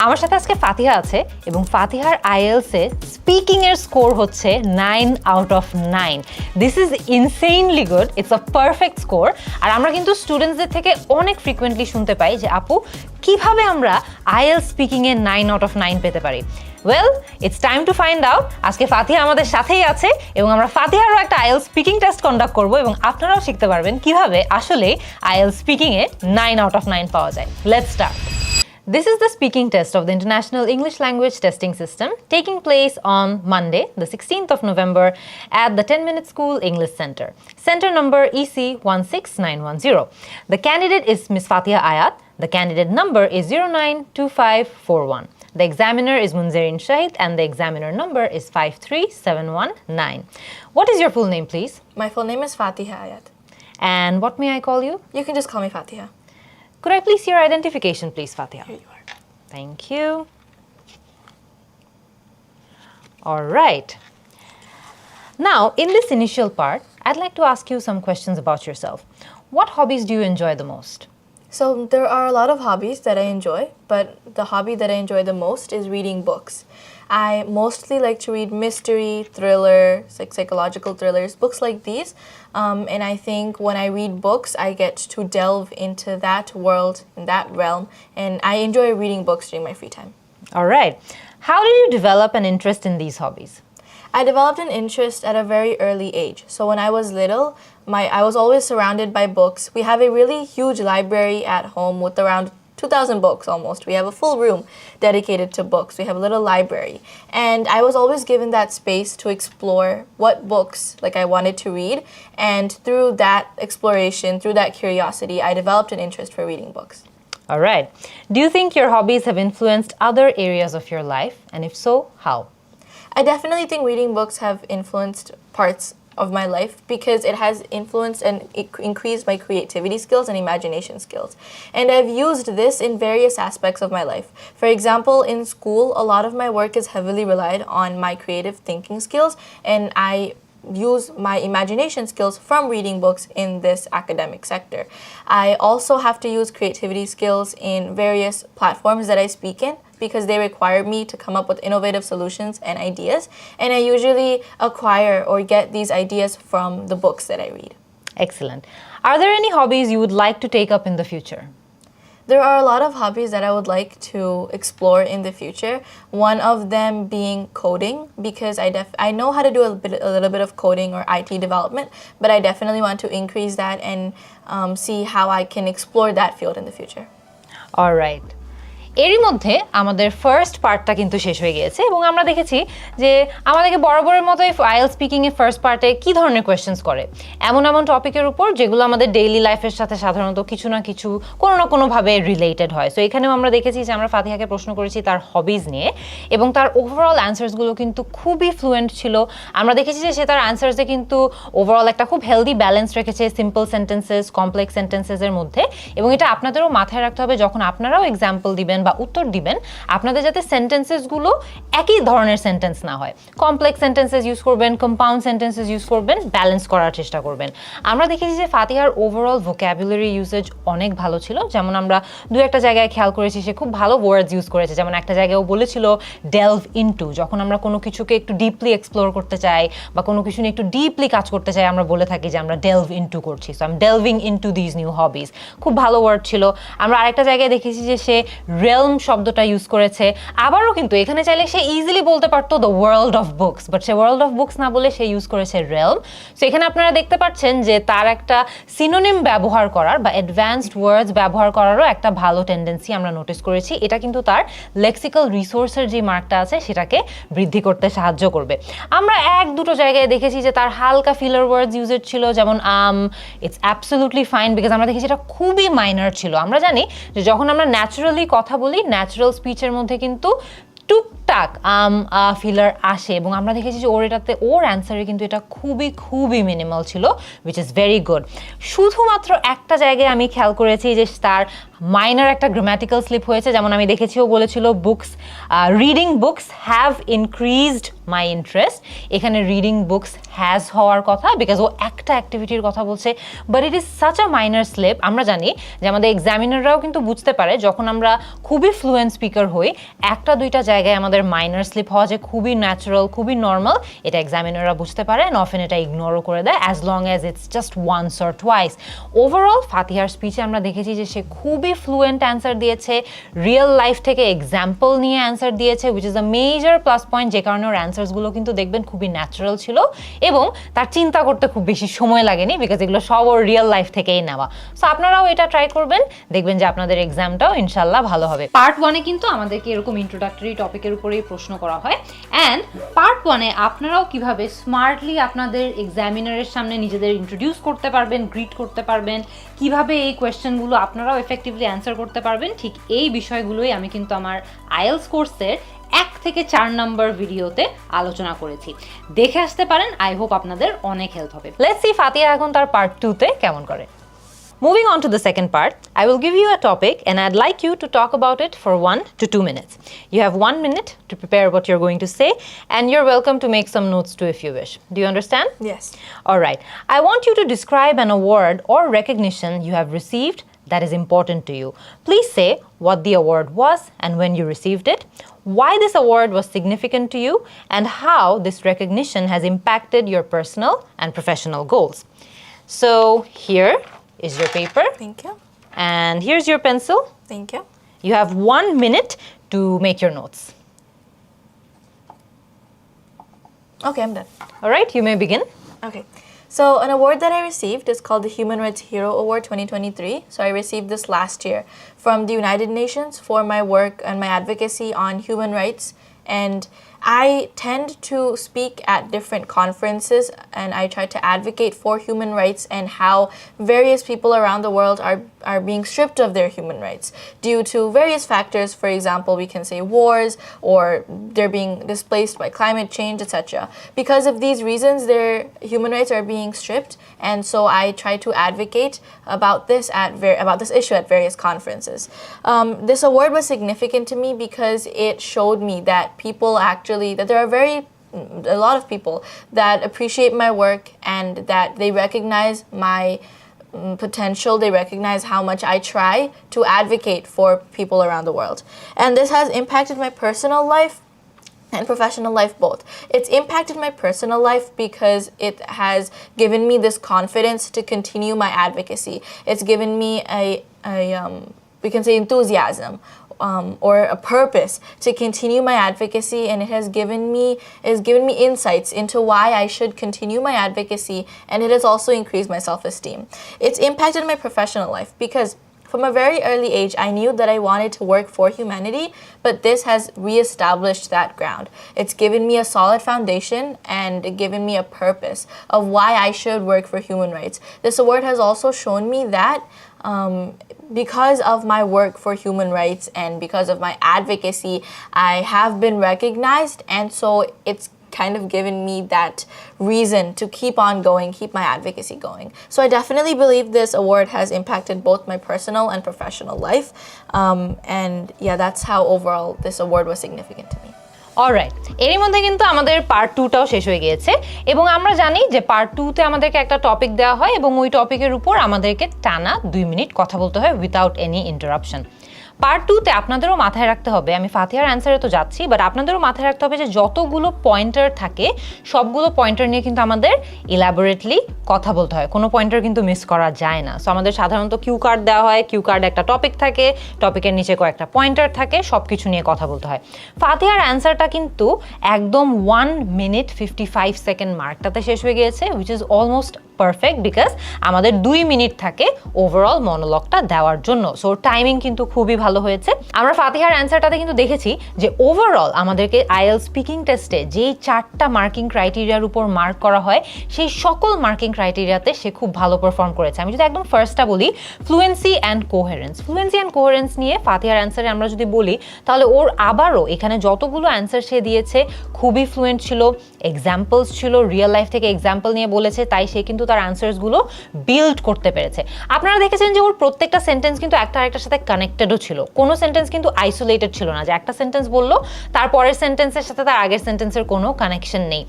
আমার সাথে আজকে ফাতিহা আছে এবং ফাতিহার IELTS এ স্পিকিং এর স্কোর হচ্ছে 9 out of 9। This is insanely good, it's a perfect score. আর আমরা কিন্তু স্টুডেন্টসদের থেকে অনেক ফ্রিকোয়েন্টলি শুনতে পাই যে আপু কিভাবে আমরা IELTS speaking A 9 out of 9 পেতে পারি। Well, it's time to find out. আজকে ফাতিহা আমাদের সাথেই আছে এবং আমরা ফাতিহারও একটা IELTS স্পিকিং টেস্ট কন্ডাক্ট করব এবং আপনারাও শিখতে পারবেন কিভাবে আসলে IELTS speaking A 9 out of 9 পাওয়া যায়। Let's start. This is the speaking test of the International English Language Testing System taking place on Monday, the 16th of November at the 10-Minute School English Center. Center number EC16910. The candidate is Ms. Faatiha Aayat. The candidate number is 092541. The examiner is Munzereen Shahid and the examiner number is 53719. What is your full name, please? My full name is Faatiha Aayat. And what may I call you? You can just call me Faatiha. Could I please see your identification, please, Faatiha? Here you are. Thank you. All right. Now, in this initial part, I'd like to ask you some questions about yourself. What hobbies do you enjoy the most? So there are a lot of hobbies that I enjoy, but the hobby that I enjoy the most is reading books. I mostly like to read mystery, thriller, psychological thrillers, books like these. And I think when I read books, I get to delve into that world, in that realm, and I enjoy reading books during my free time. All right. How did you develop an interest in these hobbies? I developed an interest at a very early age. So when I was little, I was always surrounded by books. We have a really huge library at home with around 2,000 books almost. We have a full room dedicated to books. We have a little library. And I was always given that space to explore what books I wanted to read. And through that exploration, through that curiosity, I developed an interest for reading books. All right. Do you think your hobbies have influenced other areas of your life? And if so, how? I definitely think reading books have influenced parts of my life because it has influenced and increased my creativity skills and imagination skills. And I've used this in various aspects of my life. For example, in school, a lot of my work is heavily relied on my creative thinking skills, and I use my imagination skills from reading books in this academic sector. I also have to use creativity skills in various platforms that I speak in because they require me to come up with innovative solutions and ideas, and I usually acquire or get these ideas from the books that I read. Excellent. Are there any hobbies you would like to take up in the future? There are a lot of hobbies that I would like to explore in the future. One of them being coding, because I know how to do a little bit of coding or IT development, but I definitely want to increase that and see how I can explore that field in the future. All right. এরই মধ্যে আমাদের first পার্টটা কিন্তু শেষ হয়ে গিয়েছে এবং আমরা দেখেছি যে আমাদেরকে বরাবরের মতোই IELTS স্পিকিং এর ফার্স্ট পার্টে কি ধরনের কোয়েশ্চেন্স করে, এমন টপিকের উপর যেগুলো আমাদের ডেইলি লাইফের সাথে সাধারণত কিছু না কিছু কোনো না কোনোভাবে রিলেটেড হয়। সো এখানেও আমরা দেখেছি যে আমরা ফাতিহাকে প্রশ্ন করেছি তার হবিজ নিয়ে এবং তার ওভারঅল অ্যান্সার্সগুলো কিন্তু খুবই ফ্লুয়েন্ট ছিল। আমরা দেখেছি যে সে তার অ্যান্সার্সে কিন্তু ওভারঅল একটা খুব হেলদি ব্যালেন্স রেখেছে সিম্পল সেন্টেন্সেস, কমপ্লেক্স সেন্টেন্সেসের মধ্যে, এবং এটা আপনাদেরও মাথায় রাখতে হবে যখন আপনারাও এক্সাম্পল দিবেন বা উত্তর দিবেন, আপনাদের যাতে সেন্টেন্সেসগুলো একই ধরনের সেন্টেন্স না হয়। কমপ্লেক্স সেন্টেন্সেস ইউজ করবেন, কম্পাউন্ড সেন্টেন্সেস ইউজ করবেন, ব্যালেন্স করার চেষ্টা করবেন। আমরা দেখেছি যে ফাতিহার ওভারঅল ভোক্যাবুলারি ইউজেজ অনেক ভালো ছিল, যেমন আমরা দু একটা জায়গায় খেয়াল করেছি সে খুব ভালো ওয়ার্ডস ইউজ করেছে। যেমন একটা জায়গায় ও বলেছিল ডেলভ ইনটু, যখন আমরা কোনো কিছুকে একটু ডিপলি এক্সপ্লোর করতে চাই বা কোনো কিছু নিয়ে একটু ডিপলি কাজ করতে চাই, আমরা বলে থাকি যে আমরা ডেলভ ইনটু করছি। So I am delving into this new hobbies, খুব ভালো ওয়ার্ড ছিল। আমরা আরেকটা জায়গায় দেখেছি যে সে রেলম শব্দটা ইউজ করেছে। আবারও কিন্তু এখানে চাইলে সে ইজিলি বলতে পারতো the world of books, but say world of books না বলে সে ইউজ করেছে রেলম। সো এখানে আপনারা দেখতে পাচ্ছেন যে তার একটা সিনোনিম ব্যবহার করার বা অ্যাডভান্সড ওয়ার্ডস ব্যবহার করারও একটা ভালো টেন্ডেন্সি আমরা নোটিস করেছি। এটা কিন্তু তার লেক্সিক্যাল রিসোর্সের যে মার্কটা আছে সেটাকে বৃদ্ধি করতে সাহায্য করবে। আমরা এক দুটো জায়গায় দেখেছি যে তার হালকা ফিলার ওয়ার্ডস ইউজের ছিল, যেমন ইটস অ্যাবসলিউটলি ফাইন, বিকজ আমরা দেখেছি এটা খুবই মাইনর ছিল। আমরা জানি যে যখন আমরা ন্যাচারালি কথা বলি, ন্যাচারাল স্পিচের মধ্যে কিন্তু টুকটাক ফিলার আসে, এবং আমরা দেখেছি যে ওর অ্যান্সারে কিন্তু এটা খুবই মিনিমাল ছিল, উইচ ইজ ভেরি গুড। শুধুমাত্র একটা জায়গায় আমি খেয়াল করেছি যে তার মাইনর একটা গ্রামাটিক্যাল স্লিপ হয়েছে, যেমন আমি দেখেছি ও বলেছিল books, reading books have increased my interest. এখানে রিডিং বুকস হ্যাজ হওয়ার কথা, বিকজ ও একটা অ্যাক্টিভিটির কথা বলছে, but it is such a minor slip. আমরা জানি যে আমাদের এক্সামিনাররাও কিন্তু বুঝতে পারে যখন আমরা খুবই ফ্লুয়েন্ট স্পিকার হই, একটা দুইটা জায়গায় আমাদের মাইনর স্লিপ হওয়া যে খুবই ন্যাচারাল, খুবই নর্মাল, এটা এক্সামিনাররা বুঝতে পারে অ্যান্ড অফেন এটা ইগনোরও করে দেয়, as long as it's just once or twice. Overall ফাতিহার স্পিচে আমরা দেখেছি যে সে খুবই ফ্লুয়েন্ট অ্যান্সার দিয়েছে, রিয়েল লাইফ থেকে এক্সাম্পল নিয়ে অ্যান্সার দিয়েছে, which is a major plus point, যে কারণে ওর অ্যান্সার্সগুলো কিন্তু দেখবেন খুবই ন্যাচারাল ছিল এবং তার চিন্তা করতে খুব বেশি সময় লাগেনি, বিকজ এগুলো সব ওর রিয়েল লাইফ থেকেই নেওয়া। সো আপনারাও এটা ট্রাই করবেন, দেখবেন যে আপনাদের এক্সামটাও ইনশাল্লাহ ভালো হবে। পার্ট 1-এ কিন্তু আমাদেরকে এরকম ইন্ট্রোডাক্টরি টপিকের উপরেই প্রশ্ন করা হয়, অ্যান্ড পার্ট 1-এ আপনারাও কিভাবে স্মার্টলি আপনাদের এক্সামিনারের সামনে নিজেদের ইন্ট্রোডিউস করতে পারবেন, গ্রিট করতে পারবেন, কিভাবে এই কোয়েশ্চেনগুলো আপনারাও এফেক্টিভলি অ্যান্সার করতে পারবেন, ঠিক এই বিষয়গুলোই আমি কিন্তু আমার আইএলস কোর্সের 1 থেকে 4 নম্বর ভিডিওতে আলোচনা করেছি, দেখে আসতে পারেন। আই হোপ আপনাদের অনেক হেল্প হবে। লেটস সি ফাতিহা এখন তার পার্ট 2-তে কেমন করে। Moving on to the second part, I will give you a topic and I'd like you to talk about it for 1 to 2 minutes. You have 1 minute to prepare what you're going to say, and you're welcome to make some notes too if you wish. Do you understand? Yes. All right. I want you to describe an award or recognition you have received that is important to you. Please say what the award was and when you received it, why this award was significant to you, and how this recognition has impacted your personal and professional goals. So here is your paper. Thank you. And here's your pencil. Thank you. You have 1 minute to make your notes. Okay, I'm done. All right, you may begin. Okay. So an award that I received is called the Human Rights Hero Award 2023. So I received this last year from the United Nations for my work and my advocacy on human rights. And I tend to speak at different conferences and I try to advocate for human rights and how various people around the world are being stripped of their human rights due to various factors. For example, we can say wars, or they're being displaced by climate change, etc. Because of these reasons, their human rights are being stripped, and so I try to advocate about this issue at various conferences. This award was significant to me because it showed me that there are a lot of people that appreciate my work and that they recognize my potential, they recognize how much I try to advocate for people around the world. And this has impacted my personal life and professional life both. It's impacted my personal life because it has given me this confidence to continue my advocacy. It's given me we can say enthusiasm, or a purpose to continue my advocacy, and it has given me insights into why I should continue my advocacy, and it has also increased my self-esteem. It's impacted my professional life because from a very early age, I knew that I wanted to work for humanity, but this has reestablished that ground. It's given me a solid foundation and given me a purpose of why I should work for human rights. This award has also shown me that because of my work for human rights and because of my advocacy, I have been recognized, and so it's kind of given me that reason to keep on going, keep my advocacy going. So I definitely believe this award has impacted both my personal and professional life. And yeah, that's how overall this award was significant to me. Alright, এরই মধ্যে কিন্তু আমাদের part 2টাও শেষ হয়ে গিয়েছে এবং আমরা জানি যে পার্ট 2-তে আমাদেরকে একটা টপিক দেওয়া হয় এবং ওই টপিকের উপর আমাদেরকে টানা 2 মিনিট কথা বলতে হয় উইথাউট এনি ইন্টারাপশন। পার্ট 2-তে আপনাদেরও মাথায় রাখতে হবে, আমি ফাতিহার অ্যান্সারে তো যাচ্ছি, বাট আপনাদেরও মাথায় রাখতে হবে যে যতগুলো পয়েন্টার থাকে সবগুলো পয়েন্টার নিয়ে কিন্তু আমাদের ইলাবোরেটলি কথা বলতে হয়, কোনো পয়েন্টার কিন্তু মিস করা যায় না। সো আমাদের সাধারণত কিউ কার্ড দেওয়া হয়, কিউ কার্ডে একটা টপিক থাকে, টপিকের নিচে কয়েকটা পয়েন্টার থাকে, সব কিছু নিয়ে কথা বলতে হয়। ফাতিহার অ্যান্সারটা কিন্তু একদম 1 মিনিট 55 সেকেন্ড মার্কটাতে শেষ হয়ে গিয়েছে, which is almost perfect because আমাদের 2 মিনিট থাকে ওভারঅল মনোলগটা দেওয়ার জন্য। সো টাইমিং কিন্তু খুবই ভালো হয়েছে। আমরা ফাতিহার অ্যান্সারটাতে কিন্তু দেখেছি যে ওভারঅল আমাদেরকে আইএলটিএস স্পিকিং টেস্টে যেই 4টা মার্কিং ক্রাইটেরিয়ার উপর মার্ক করা হয় সেই সকল মার্কিং ক্রাইটেরিয়াতে সে খুব ভালো পারফর্ম করেছে। আমি যদি একদম ফার্স্টটা বলি, ফ্লুয়েন্সি অ্যান্ড কোহেরেন্স নিয়ে ফাতিহার অ্যান্সারে আমরা যদি বলি তাহলে ওর আবারও এখানে যতগুলো অ্যান্সার সে দিয়েছে খুবই ফ্লুয়েন্ট ছিল, এক্সাম্পলস ছিল, রিয়েল লাইফ থেকে এক্সাম্পল নিয়ে বলেছে, তাই সে কিন্তু তার অ্যান্সার্সগুলো বিল্ড করতে পেরেছে। আপনারা দেখেছেন যে ওর প্রত্যেকটা সেন্টেন্স কিন্তু একটা আরেকটার সাথে কানেক্টেডও ছিল, কোনো সেন্টেন্স কিন্তু আইসোলেটেড ছিল না যে একটা সেন্টেন্স বললো তারপরের সেন্টেন্সের সাথে তার আগের সেন্টেন্সের কোনো কানেকশন নেই।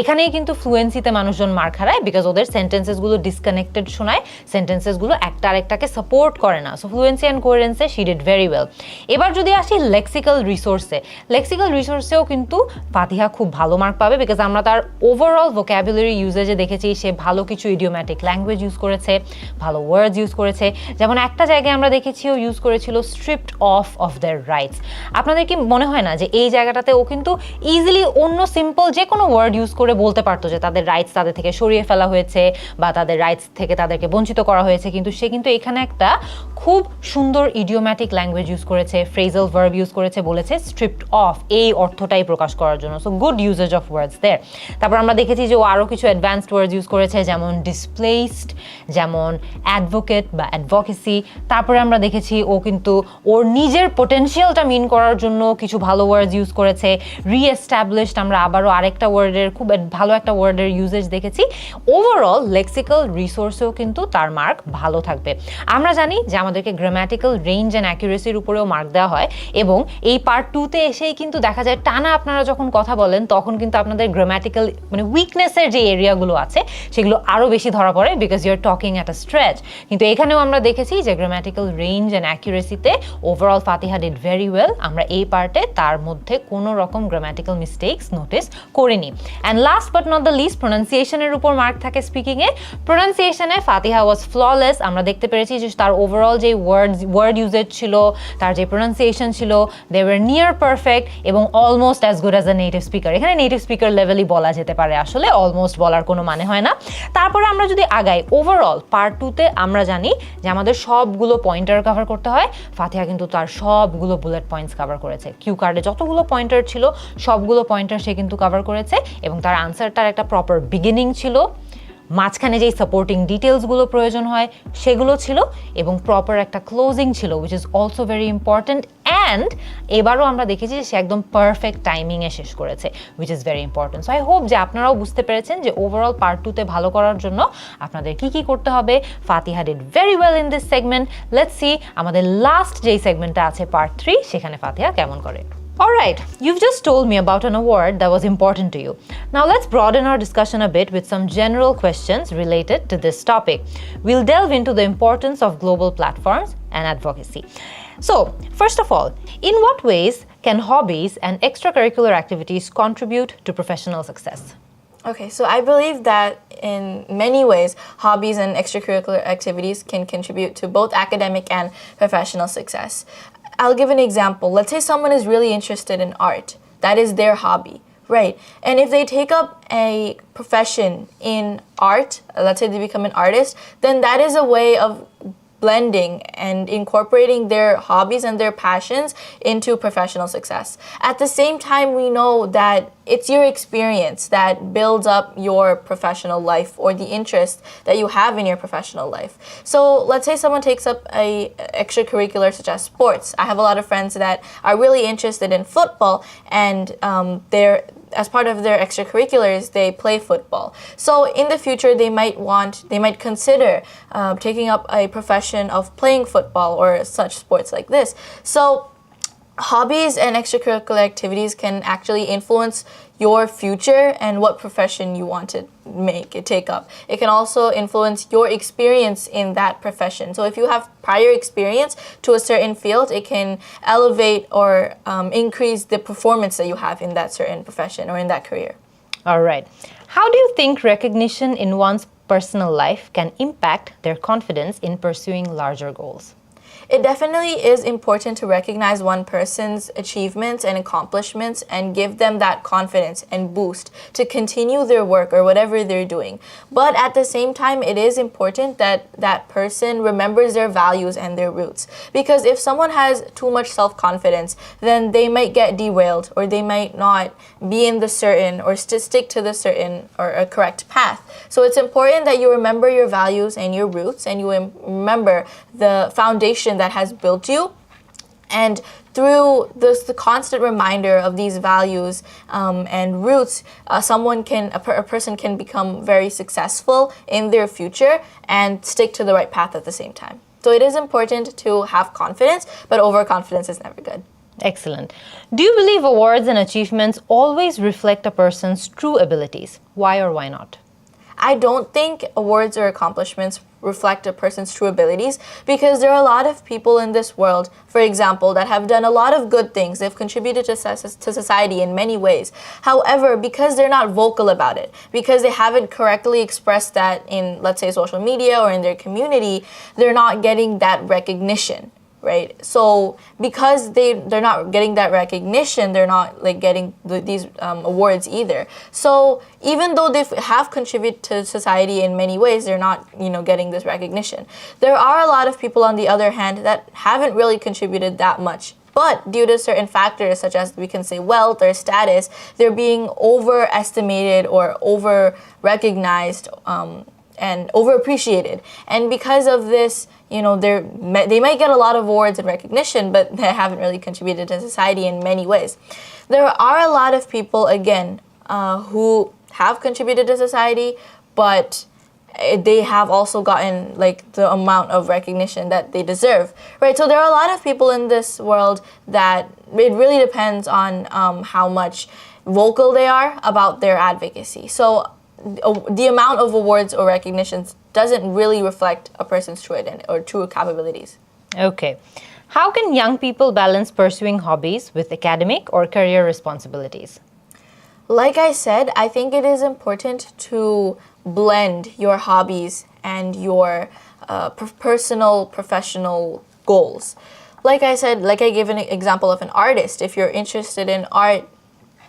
এখানেই কিন্তু ফ্লুয়েন্সিতে মানুষজন মার খায় বিকজ ওদের সেন্টেন্সেসগুলো ডিসকানেক্টেড শোনায়, সেন্টেন্সেসগুলো একটা আরেকটাকে সাপোর্ট করে না। সো ফ্লুয়েন্সি অ্যান্ড কোহেরেন্সে শি ডিড ভেরি ওয়েল। এবার যদি আসি লেক্সিক্যাল রিসোর্সেও কিন্তু ফাতিহা খুব ভালো মার্ক পাবে বিকজ আমরা তার ওভারঅল ভোক্যাবুলারি ইউজেজে দেখেছি সে ভালো কিছু ইডিওম্যাটিক ল্যাঙ্গুয়েজ ইউজ করেছে, ভালো ওয়ার্ডস ইউজ করেছে। যেমন একটা জায়গায় আমরা দেখেছি ও ইউজ করেছিল স্ট্রিপড অফ দেয়ার রাইটস। আপনাদের কি মনে হয় না যে এই জায়গাটাতে ও কিন্তু ইজিলি অন্য সিম্পল যে কোনো ওয়ার্ড ইউজ করে বলতে পারতো যে তাদের রাইটস তাদের থেকে সরিয়ে ফেলা হয়েছে বা তাদের রাইটস থেকে তাদেরকে বঞ্চিত করা হয়েছে, কিন্তু সে কিন্তু এখানে একটা খুব সুন্দর ইডিওম্যাটিক ল্যাঙ্গুয়েজ ইউজ করেছে, ফ্রেজাল ভার্ব ইউজ করেছে, বলেছে স্ট্রিপড অফ, এই অর্থটাই প্রকাশ করার জন্য। So good usage of words there. তারপর আমরা দেখেছি যে ও আরও কিছু অ্যাডভান্সড ওয়ার্ডস ইউজ করেছে যেমন ডিসপ্লেসড, যেমন অ্যাডভোকেট বা অ্যাডভোকেসি। তারপরে আমরা দেখেছি ও কিন্তু ওর নিজের পোটেনশিয়ালটা মিন করার জন্য কিছু ভালো ওয়ার্ডস ইউজ করেছে। রিএস্টাবলিশড, আমরা আবারও আরেকটা ওয়ার্ডের খুব ভালো একটা ওয়ার্ডের ইউজেজ দেখেছি। ওভারঅল লেক্সিক্যাল রিসোর্সেও কিন্তু তার মার্ক ভালো থাকবে। আমরা জানি যে আমাদেরকে গ্রামাটিক্যাল রেঞ্জ অ্যান্ড অ্যাকুরেসির উপরেও মার্ক দেওয়া হয় এবং এই পার্ট 2তে এসেই কিন্তু দেখা যায় টানা আপনারা যখন কথা বলেন তখন কিন্তু আপনাদের গ্রামাটিক্যাল মানে উইকনেসের যে এরিয়াগুলো আছে সেগুলো আরও বেশি ধরা পড়ে because you are talking at a stretch. কিন্তু এখানেও আমরা দেখেছি যে গ্রামাটিক্যাল রেঞ্জ অ্যান্ড অ্যাকুরেসিতে overall Fatiha did very well. আমরা এই পার্টে তার মধ্যে কোনো রকম গ্রামাটিক্যাল মিস্টেকস নোটিস করিনি। And last but not the least, প্রোনাউন্সিয়েশনের উপর মার্ক থাকে স্পিকিংয়ে। প্রোনাউন্সিয়েশনে ফাতিহা ওয়াজ ফ্ললেস। আমরা দেখতে পেরেছি যে তার ওভারঅল যে ওয়ার্ড ইউজেজ ছিল, তার যে প্রোনাউন্সিয়েশন ছিল, দে ওয়ার নিয়ার পারফেক্ট এবং almost as good as a native speaker. এখানে নেটিভ স্পিকার লেভেলই বলা যেতে পারে, আসলে অলমোস্ট বলার কোনো মানে হয় না। তারপরে আমরা যদি আগাই ওভারঅল পার্ট 2তে আমরা জানি যে আমাদের সবগুলো পয়েন্টার কভার করতে হয়। ফাতিহা কিন্তু তার সবগুলো বুলেট পয়েন্টস কভার করেছে। কিউ কার্ডে যতগুলো পয়েন্টার ছিল সবগুলো পয়েন্টার সে কিন্তু কভার করেছে এবং তার আনসারটার একটা প্রপার বিগিনিং ছিল, মাঝখানে যেই সাপোর্টিং ডিটেলসগুলো প্রয়োজন হয় সেগুলো ছিল এবং প্রপার একটা ক্লোজিং ছিল which is also very important. And এবারও আমরা দেখেছি যে সে একদম পারফেক্ট টাইমিংয়ে শেষ করেছে which is very important. So I hope যে আপনারাও বুঝতে পেরেছেন যে ওভারঅল পার্ট 2তে ভালো করার জন্য আপনাদের কি করতে হবে। Fatiha did very well in this segment. Let's see আমাদের লাস্ট যেই সেগমেন্টটা আছে পার্ট 3, সেখানে ফাতিহা কেমন করে। Alright, you've just told me about an award that was important to you. Now let's broaden our discussion a bit with some general questions related to this topic. We'll delve into the importance of global platforms and advocacy. So, first of all, in what ways can hobbies and extracurricular activities contribute to professional success? Okay, so I believe that in many ways, hobbies and extracurricular activities can contribute to both academic and professional success. I'll give an example. Let's say someone is really interested in art. That is their hobby, right? And if they take up a profession in art, let's say they become an artist, then that is a way of blending and incorporating their hobbies and their passions into professional success. At the same time, we know that it's your experience that builds up your professional life or the interest that you have in your professional life. So let's say someone takes up a extracurricular such as sports. I have a lot of friends that are really interested in football and as part of their extracurriculars, they play football. So in the future, they might consider taking up a profession of playing football or such sports like this. So hobbies and extracurricular activities can actually influence your future and what profession you want to take up. It can also influence your experience in that profession. So if you have prior experience to a certain field, it can elevate or increase the performance that you have in that certain profession or in that career. All right. How do you think recognition in one's personal life can impact their confidence in pursuing larger goals? It definitely is important to recognize one person's achievements and accomplishments and give them that confidence and boost to continue their work or whatever they're doing. But at the same time, it is important that that person remembers their values and their roots. Because if someone has too much self-confidence, then they might get derailed or they might not be in the certain or stick to the certain or a correct path. So it's important that you remember your values and your roots and you remember the foundation that has built you and through the constant reminder of these values and roots, a person can become very successful in their future and stick to the right path at the same time. So it is important to have confidence, but overconfidence is never good. Excellent. Do you believe awards and achievements always reflect a person's true abilities? Why or why not? I don't think awards or accomplishments reflect a person's true abilities, because there are a lot of people in this world, for example, that have done a lot of good things. They've contributed to society in many ways. However, because they're not vocal about it, because they haven't correctly expressed that in, let's say, social media or in their community, they're not getting that recognition. Right, so because they're not getting that recognition, they're not like getting these awards either. So even though they have contributed to society in many ways, they're not getting this recognition. There are a lot of people, on the other hand, that haven't really contributed that much. But due to certain factors, such as we can say wealth or status, they're being overestimated or over-recognized and overappreciated. And because of this, they might get a lot of awards and recognition, but they haven't really contributed to society in many ways. There are a lot of people, again, who have contributed to society, but they have also gotten like the amount of recognition that they deserve, right? So there are a lot of people in this world that it really depends on how much vocal they are about their advocacy. So the amount of awards or recognitions doesn't really reflect a person's true identity or true capabilities. Okay. How can young people balance pursuing hobbies with academic or career responsibilities? Like I said, I think it is important to blend your hobbies and your personal, professional goals. Like I said, like I gave an example of an artist. If you're interested in art,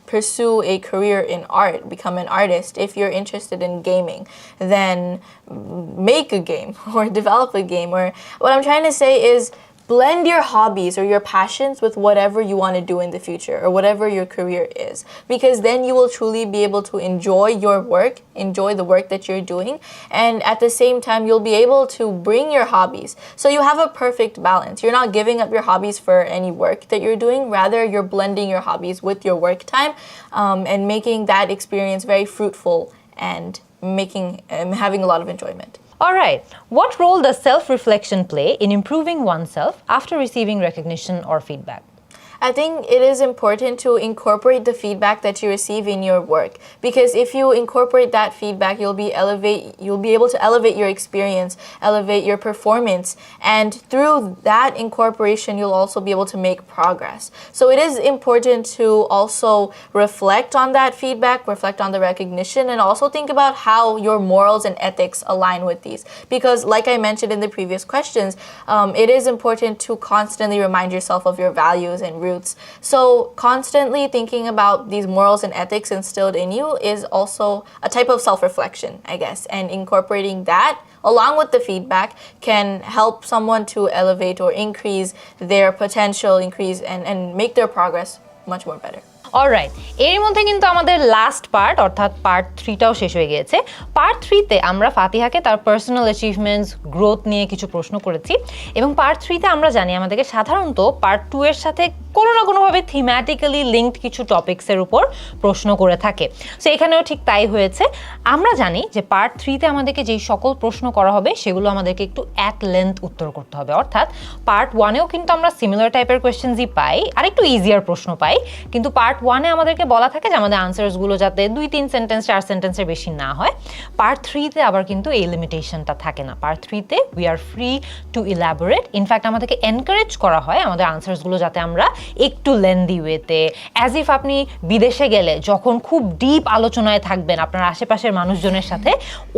pursue a career in art, become an artist. If you're interested in gaming, then make a game or develop a game. Or what I'm trying to say is blend your hobbies or your passions with whatever you want to do in the future or whatever your career is, because then you will truly be able to enjoy your work, enjoy the work that you're doing, and at the same time you'll be able to bring your hobbies. So you have a perfect balance. You're not giving up your hobbies for any work that you're doing, rather you're blending your hobbies with your work time and making that experience very fruitful and having a lot of enjoyment. All right. What role does self-reflection play in improving oneself after receiving recognition or feedback? I think it is important to incorporate the feedback that you receive in your work, because if you incorporate that feedback, you'll be able to elevate your experience, elevate your performance, and through that incorporation, you'll also be able to make progress. So it is important to also reflect on that feedback, reflect on the recognition, and also think about how your morals and ethics align with these. Because like I mentioned in the previous questions, it is important to constantly remind yourself of your values and roots. So constantly thinking about these morals and ethics instilled in you is also a type of self-reflection, I guess, and incorporating that along with the feedback can help someone to elevate or increase their potential, and make their progress much more better. Alright, এর মধ্যে কিন্তু আমাদের last part অর্থাৎ part 3টাও শেষ হয়ে গিয়েছে। Part 3তে আমরা ফাতিহাকে তার পার্সোনাল অ্যাচিভমেন্টস, গ্রোথ নিয়ে কিছু প্রশ্ন করেছি, এবং পার্ট 3তে আমরা জানি আমাদেরকে সাধারণত পার্ট 2 এর সাথে কোনো না কোনোভাবে থিম্যাটিক্যালি লিঙ্কড কিছু টপিক্সের উপর প্রশ্ন করে থাকে। সো এখানেও ঠিক তাই হয়েছে। আমরা জানি যে পার্ট 3তে আমাদেরকে যেই সকল প্রশ্ন করা হবে সেগুলো আমাদেরকে একটু অ্যাট লেন্থ উত্তর করতে হবে, অর্থাৎ পার্ট 1এও কিন্তু আমরা সিমিলার টাইপের কোয়েশ্চেনসই পাই, আর একটু ইজিয়ার প্রশ্ন পাই, কিন্তু পার্ট 1এ আমাদেরকে বলা থাকে যে আমাদের আনসার্সগুলো যাতে 2-3 সেন্টেন্স 4 সেন্টেন্সের বেশি না হয়। পার্ট 3তে আবার কিন্তু এই লিমিটেশনটা থাকে না। পার্ট 3তে we are free to elaborate. In fact আমাদেরকে এনকারেজ করা হয় আমাদের আনসার্সগুলো যাতে আমরা একটু লেন্দি ওয়েতে, অ্যাজ ইফ আপনি বিদেশে গেলে যখন খুব ডিপ আলোচনায় থাকবেন আপনার আশেপাশের মানুষজনের সাথে,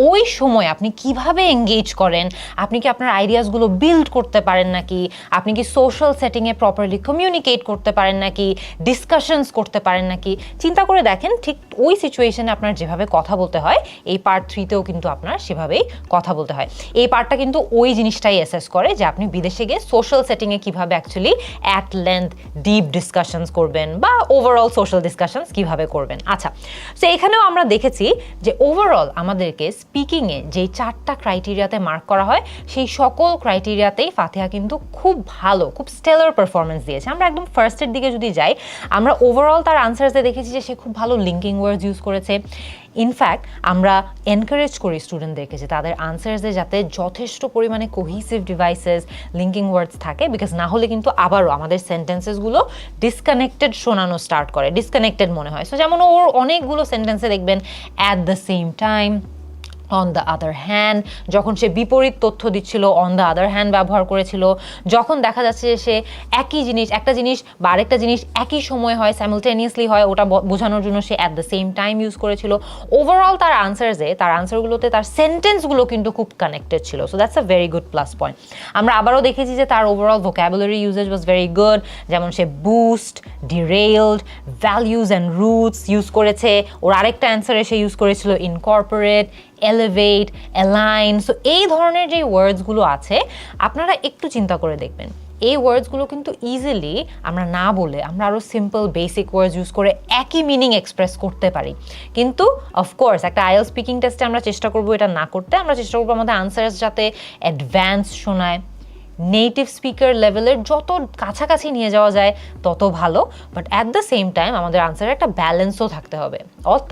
ওই সময় আপনি কিভাবে এঙ্গেজ করেন, আপনি কি আপনার আইডিয়াসগুলো বিল্ড করতে পারেন নাকি, আপনি কি সোশ্যাল সেটিংয়ে প্রপারলি কমিউনিকেট করতে পারেন নাকি, ডিসকাশনস করতে পারেন নাকি, চিন্তা করে দেখেন ঠিক ওই সিচুয়েশনে আপনার যেভাবে কথা বলতে হয় এই পার্ট 3তেও কিন্তু আপনার সেভাবেই কথা বলতে হয়। এই পার্টটা কিন্তু ওই জিনিসটাই অ্যাসেস করে যে আপনি বিদেশে গিয়ে সোশ্যাল সেটিংয়ে কীভাবে actually at length deep discussions করবেন বা ওভারঅল সোশ্যাল ডিসকাশনস কিভাবে করবেন। আচ্ছা, সো এখানেও আমরা দেখেছি যে ওভারঅল আমাদেরকে স্পিকিংয়ে যেই 4টা ক্রাইটেরিয়াতে মার্ক করা হয় সেই সকল ক্রাইটেরিয়াতেই ফাতিহা কিন্তু খুব ভালো, খুব স্টেলার পারফরমেন্স দিয়েছে। আমরা একদম ফার্স্টের দিকে যদি যাই, আমরা ওভারঅল তার আনসার্সে দেখেছি যে সে খুব ভালো লিঙ্কিং ওয়ার্ডস ইউজ করেছে। ইনফ্যাক্ট আমরা এনকারেজ করি স্টুডেন্টদেরকে যে তাদের আনসার্সে যাতে যথেষ্ট পরিমাণে কোহিসিভ ডিভাইসেস, লিঙ্কিং ওয়ার্ডস থাকে, বিকজ না হলে কিন্তু আবারও আমাদের সেন্টেন্সেসগুলো ডিসকানেক্টেড শোনানো স্টার্ট করে, ডিসকানেক্টেড মনে হয়। সো যেমন ওর অনেকগুলো সেন্টেন্সে দেখবেন at the same time, on the other hand, যখন সে বিপরীত তথ্য দিচ্ছিল অন দ্য আদার হ্যান্ড ব্যবহার করেছিল, যখন দেখা যাচ্ছে যে সে একই জিনিস, একটা জিনিস বা আরেকটা জিনিস একই সময় হয়, সাইমultaneously হয়, ওটা বোঝানোর জন্য সে at the same time use করেছিল। ওভারঅল তার আনসারগুলোতে তার সেন্টেন্সগুলো কিন্তু খুব কানেক্টেড ছিল। So that's a very good plus point. আমরা আবারও দেখেছি যে তার overall vocabulary usage was very good, যেমন সে boost, derailed, values and roots use করেছে। ওর আরেকটা অ্যান্সারে সে ইউজ করেছিল ইনকর্পোরেট, এলিভেট, অ্যালাইন। সো এই ধরনের যে ওয়ার্ডসগুলো আছে আপনারা একটু চিন্তা করে দেখবেন, এই ওয়ার্ডসগুলো কিন্তু ইজিলি আমরা না বলে আমরা আরও সিম্পল বেসিক ওয়ার্ডস ইউজ করে একই মিনিং এক্সপ্রেস করতে পারি। কিন্তু অফকোর্স একটা আইএলটিএস স্পিকিং টেস্টে আমরা চেষ্টা করবো এটা না করতে, আমরা চেষ্টা করবো আমাদের আনসার্স যাতে অ্যাডভান্স শোনায়, নেটিভ স্পিকার লেভেলের যত কাছাকাছি নিয়ে যাওয়া যায় তত ভালো, but at the same time আমাদের আনসারে একটা ব্যালেন্সও থাকতে হবে।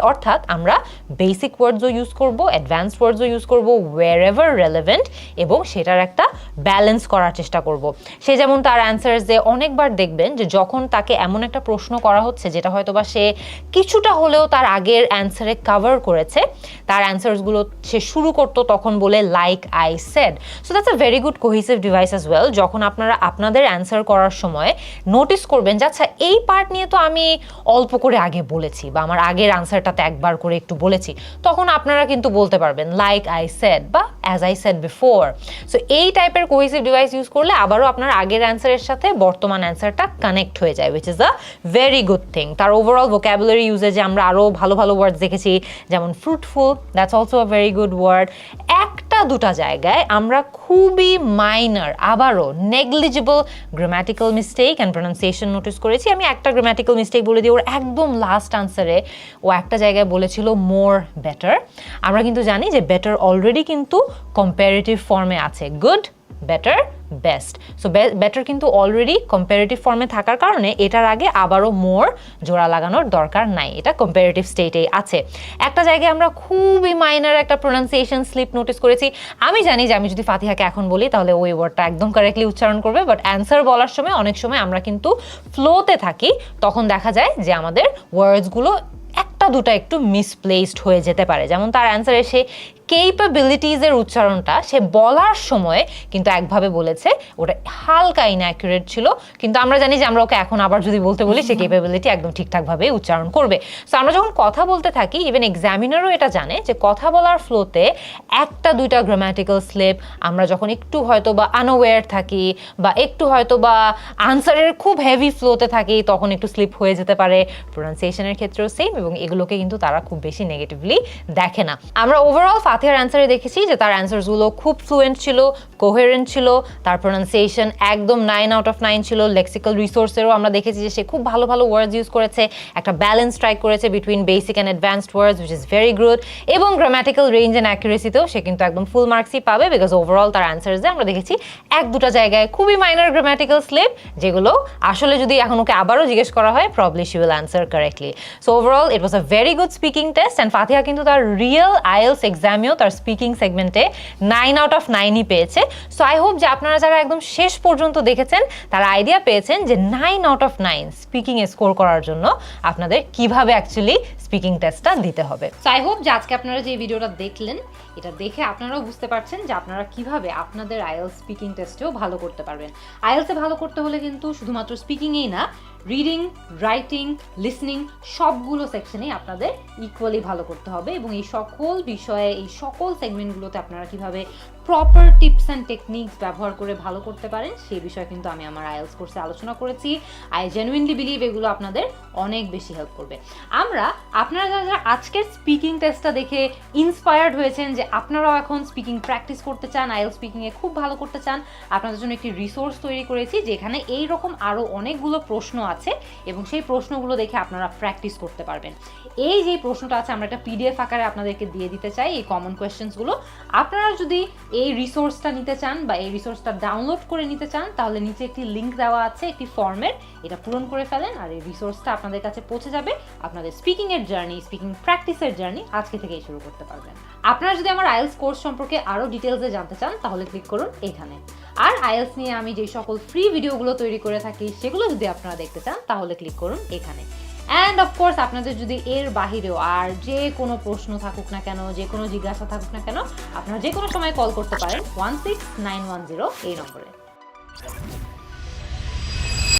অর্থাৎ আমরা বেসিক ওয়ার্ডসও ইউজ করব, অ্যাডভান্স ওয়ার্ডসও ইউজ করব ওয়ার এভার রেলেভেন্ট, এবং সেটার একটা ব্যালেন্স করার চেষ্টা করব। সে যেমন তার অ্যান্সার্সে অনেকবার দেখবেন যে যখন তাকে এমন একটা প্রশ্ন করা হচ্ছে যেটা হয়তো বা সে কিছুটা হলেও তার আগের অ্যান্সারে কভার করেছে, তার অ্যান্সার্সগুলো সে শুরু করতো তখন বলে like I said. So that's a very good cohesive device as well. যখন আপনারা আপনাদের অ্যান্সার করার সময় নোটিস করবেন যে আচ্ছা এই পার্ট নিয়ে তো আমি অল্প করে আগে বলেছি বা আমার আগের আনসারটাতে একবার করে একটু বলেছি, তখন আপনারা কিন্তু বলতে পারবেন লাইক আই সেড বা as I said before. So এই টাইপের কোহিসিভ ডিভাইস ইউজ করলে আবারও আপনার আগের অ্যান্সারের সাথে বর্তমান অ্যান্সারটা কানেক্ট হয়ে যায়, which is a very good thing. তার ওভারঅল ভোক্যাবুলারি ইউজেজে আমরা আরও ভালো ভালো ওয়ার্ডস দেখেছি, যেমন fruitful, that's also a very good word. একটা দুটা জায়গায় আমরা খুবই মাইনার, আবারও negligible grammatical mistake and pronunciation notice করেছি। আমি একটা গ্রামাটিক্যাল মিস্টেক বলে দিই, ওর একদম লাস্ট আনসারে ও একটা জায়গায় বলেছিল মোর বেটার। আমরা কিন্তু জানি যে বেটার অলরেডি কিন্তু কম্পারেটিভ ফর্মে আছে, good, better, best. So better কিন্তু অলরেডি কম্পারেটিভ ফর্মে থাকার কারণে এটার আগে আবারও মোর জোড়া লাগানোর দরকার নাই, এটা কম্পারেটিভ স্টেটেই আছে। একটা জায়গায় আমরা খুবই মাইনার একটা প্রোনাউন্সিয়েশন স্লিপ নোটিস করেছি। আমি জানি যে আমি যদি ফাতিহাকে এখন বলি তাহলে ওই ওয়ার্ডটা একদম কারেক্টলি উচ্চারণ করবে, বাট অ্যান্সার বলার সময় অনেক সময় আমরা কিন্তু ফ্লোতে থাকি, তখন দেখা যায় যে আমাদের ওয়ার্ডসগুলো একটা দুটা একটু মিসপ্লেসড হয়ে যেতে পারে। যেমন তার অ্যান্সারে সে কেপাবিলিটিজের উচ্চারণটা সে বলার সময় কিন্তু একভাবে বলেছে, ওটা হালকা ইনঅ্যাকুরেট ছিল, কিন্তু আমরা জানি যে আমরা ওকে এখন আবার যদি বলতে বলি সে কেপাবিলিটি একদম ঠিকঠাকভাবে উচ্চারণ করবে। সো আমরা যখন কথা বলতে থাকি, ইভেন এক্সামিনারও এটা জানে যে কথা বলার ফ্লোতে একটা দুইটা গ্রামাটিক্যাল স্লিপ আমরা যখন একটু হয়তো বা আনওয়্যার থাকি বা একটু হয়তো বা আনসারের খুব হেভি ফ্লোতে থাকি, তখন একটু স্লিপ হয়ে যেতে পারে। প্রোনাউন্সিয়েশনের ক্ষেত্রেও সেম, এবং এগুলোকে কিন্তু তারা খুব বেশি নেগেটিভলি দেখে না। আমরা ওভারঅল ফাতিহার অ্যান্সারে দেখেছি যে তার অ্যান্সারসগুলো খুব ফ্লুয়েন্ট ছিল, কোহেরেন্ট ছিল, তার প্রোনাউন্সিয়েশন একদম 9 আউট অফ 9 ছিল। লেক্সিক্যাল রিসোর্সেরও আমরা দেখেছি যে সে খুব ভালো ভালো ওয়ার্ডস ইউজ করেছে, একটা ব্যালেন্স স্ট্রাইক করেছে between basic and advanced words, which is very good. এবং গ্রামাটিক্যাল রেঞ্জ অ্যান্ড অ্যাকুরেসিতেও সে কিন্তু একদম ফুল মার্কসই পাবে, বিকজ ওভারঅল তার অ্যান্সার্সে আমরা দেখেছি এক দুটা জায়গায় খুবই মাইনর গ্রামাটিক্যাল স্লিপ, যেগুলো আসলে যদি এখন ওকে আবারও জিজ্ঞেস করা হয় probably she will answer correctly. So overall it was a very good speaking test, and Fatiha কিন্তু তার রিয়েল আইএলস এক্সামেও তার স্পিকিং সেগমেন্টে 9 আউট অফ 9ই পেয়েছে। সো আই হোপ যে আপনারা যারা একদম শেষ পর্যন্ত দেখেছেন তারা আইডিয়া পেয়েছেন যে 9 আউট অফ 9 স্পিকিংয়ে স্কোর করার জন্য আপনাদের কিভাবে অ্যাকচুয়ালি স্পিকিং টেস্টটা দিতে হবে। সো আই হোপ যে আজকে আপনারা যে ভিডিওটা দেখলেন, এটা দেখে আপনারাও বুঝতে পারছেন যে আপনারা কিভাবে আপনাদের আইএলস স্পিকিং টেস্টেও ভালো করতে পারবেন। আইএলসে ভালো করতে হলে কিন্তু শুধুমাত্র স্পিকিংয়েই না, রিডিং, রাইটিং, লিসনিং সবগুলো সেকশনেই আপনাদের ইকুয়ালি ভালো করতে হবে এবং এই সকল বিষয়ে এই সকল সেগমেন্টগুলোতে আপনারা কিভাবে প্রপার টিপস অ্যান্ড টেকনিক্স ব্যবহার করে ভালো করতে পারেন সেই বিষয়ে কিন্তু আমি আমার আইএলস কোর্সে আলোচনা করেছি। আই জেনুইনলি বিলিভ এগুলো আপনাদের অনেক বেশি হেল্প করবে। আপনারা যারা আজকের স্পিকিং টেস্টটা দেখে ইন্সপায়ার্ড হয়েছেন যে আপনারাও এখন স্পিকিং প্র্যাকটিস করতে চান, আইএলস স্পিকিংয়ে খুব ভালো করতে চান, আপনাদের জন্য একটি রিসোর্স তৈরি করেছি যেখানে এই রকম আরও অনেকগুলো প্রশ্ন আছে এবং সেই প্রশ্নগুলো দেখে আপনারা প্র্যাকটিস করতে পারবেন। এই যে প্রশ্নটা আছে আমরা একটা পিডিএফ আকারে আপনাদেরকে দিয়ে দিতে চাই, এই কমন কোয়েশ্চেন্সগুলো। আপনারা যদি এই রিসোর্সটা নিতে চান বা এই রিসোর্সটা ডাউনলোড করে নিতে চান তাহলে নিচে একটি লিঙ্ক দেওয়া আছে একটি ফর্মের, এটা পূরণ করে ফেলেন আর এই রিসোর্সটা আপনাদের কাছে পৌঁছে যাবে। আপনাদের স্পিকিংয়ের জার্নি, স্পিকিং প্র্যাকটিসের জার্নি আজকে থেকেই শুরু করতে পারবেন। আপনারা যদি আমার আইএলস কোর্স সম্পর্কে আরও ডিটেলসে জানতে চান তাহলে ক্লিক করুন এখানে। আর আইএলস নিয়ে আমি যে সকল ফ্রি ভিডিওগুলো তৈরি করে থাকি সেগুলো যদি আপনারা দেখতে চান তাহলে ক্লিক করুন এখানে। অ্যান্ড অফকোর্স আপনাদের যদি এর বাহিরেও আর যে কোনো প্রশ্ন থাকুক না কেন, যে কোনো জিজ্ঞাসা থাকুক না কেন, আপনারা যে কোনো সময় কল করতে পারেন 16910 এই নম্বরে।